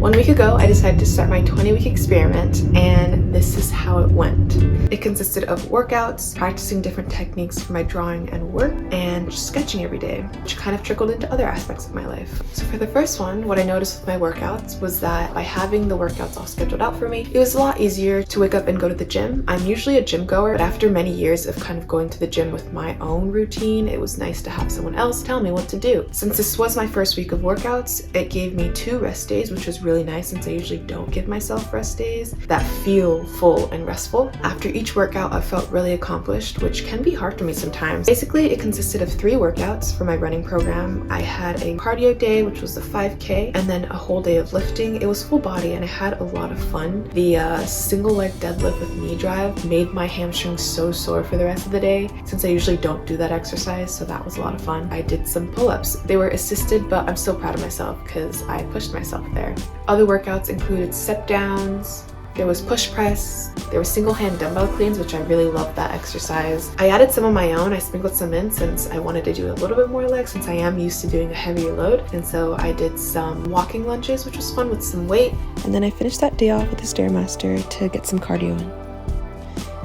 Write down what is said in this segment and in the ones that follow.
1 week ago, I decided to start my 20-week experiment, and this is how it went. It consisted of workouts, practicing different techniques for my drawing and work, and just sketching every day, which kind of trickled into other aspects of my life. So for the first one, what I noticed with my workouts was that by having the workouts all scheduled out for me, it was a lot easier to wake up and go to the gym. I'm usually a gym goer, but after many years of kind of going to the gym with my own routine, it was nice to have someone else tell me what to do. Since this was my first week of workouts, it gave me 2 rest days, which was really nice since I usually don't give myself rest days that feel full and restful. After each workout, I felt really accomplished, which can be hard for me sometimes. Basically, it consisted of 3 workouts for my running program. I had a cardio day, which was the 5K, and then a whole day of lifting. It was full body and I had a lot of fun. The single leg deadlift with knee drive made my hamstrings so sore for the rest of the day, since I usually don't do that exercise, so that was a lot of fun. I did some pull-ups. They were assisted, but I'm still proud of myself because I pushed myself there. Other workouts included step downs, there was push press, there was single hand dumbbell cleans, which I really loved that exercise. I added some of my own. I sprinkled some in since I wanted to do a little bit more legs since I am used to doing a heavier load. And so I did some walking lunges, which was fun with some weight. And then I finished that day off with the Stairmaster to get some cardio in.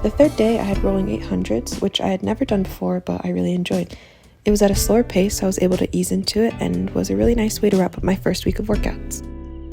The third day I had rolling 800s, which I had never done before, but I really enjoyed. It was at a slower pace, so I was able to ease into it and was a really nice way to wrap up my first week of workouts.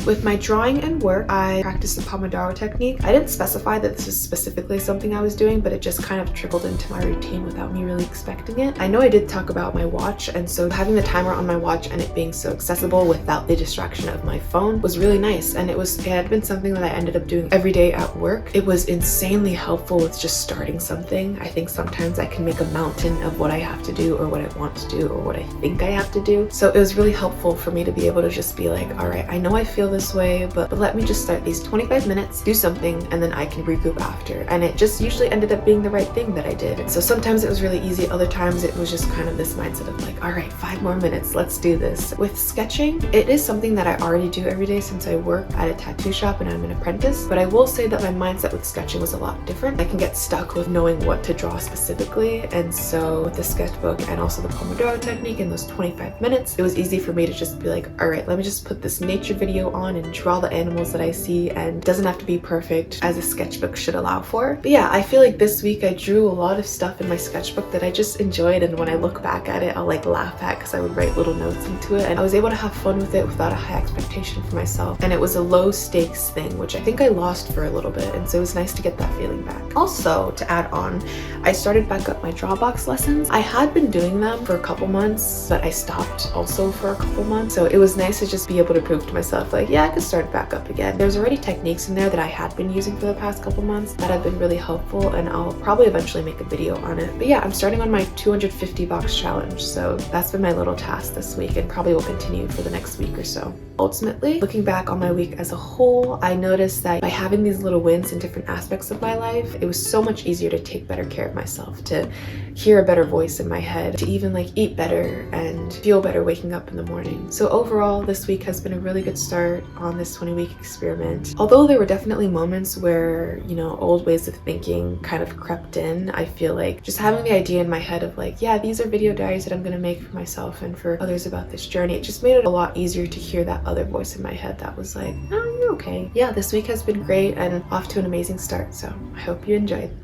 With my drawing and work, I practiced the Pomodoro technique. I didn't specify that this was specifically something I was doing, but it just kind of trickled into my routine without me really expecting it. I know I did talk about my watch, and so having the timer on my watch and it being so accessible without the distraction of my phone was really nice. And it had been something that I ended up doing every day at work. It was insanely helpful with just starting something. I think sometimes I can make a mountain of what I have to do or what I want to do or what I think I have to do. So it was really helpful for me to be able to just be like, all right, I know I feel this way, but let me just start these 25 minutes, do something, and then I can regroup after. And it just usually ended up being the right thing that I did. So sometimes it was really easy, other times it was just kind of this mindset of like, all right, 5 more minutes, let's do this. With sketching, it is something that I already do every day since I work at a tattoo shop and I'm an apprentice, but I will say that my mindset with sketching was a lot different. I can get stuck with knowing what to draw specifically, and so with the sketchbook and also the Pomodoro technique in those 25 minutes, it was easy for me to just be like, all right, let me just put this nature video on and draw the animals that I see, and it doesn't have to be perfect as a sketchbook should allow for. But yeah, I feel like this week I drew a lot of stuff in my sketchbook that I just enjoyed, and when I look back at it, I'll like laugh at because I would write little notes into it, and I was able to have fun with it without a high expectation for myself. And it was a low stakes thing, which I think I lost for a little bit, and so it was nice to get that feeling back. Also, to add on, I started back up my Drawbox lessons. I had been doing them for a couple months, but I stopped also for a couple months, so it was nice to just be able to prove to myself like, yeah, I could start back up again. There's already techniques in there that I had been using for the past couple months that have been really helpful, and I'll probably eventually make a video on it. But yeah, I'm starting on my 250 box challenge, so that's been my little task this week and probably will continue for the next week or so. Ultimately, looking back on my week as a whole, I noticed that by having these little wins in different aspects of my life, it was so much easier to take better care of myself, to hear a better voice in my head, to even like eat better and feel better waking up in the morning. So overall, this week has been a really good start on this 20-week experiment. Although there were definitely moments where, you know, old ways of thinking kind of crept in, I feel like just having the idea in my head of like, yeah, these are video diaries that I'm gonna make for myself and for others about this journey, it just made it a lot easier to hear that other voice in my head that was like, oh, you're okay. Yeah, this week has been great and off to an amazing start, so I hope you enjoyed.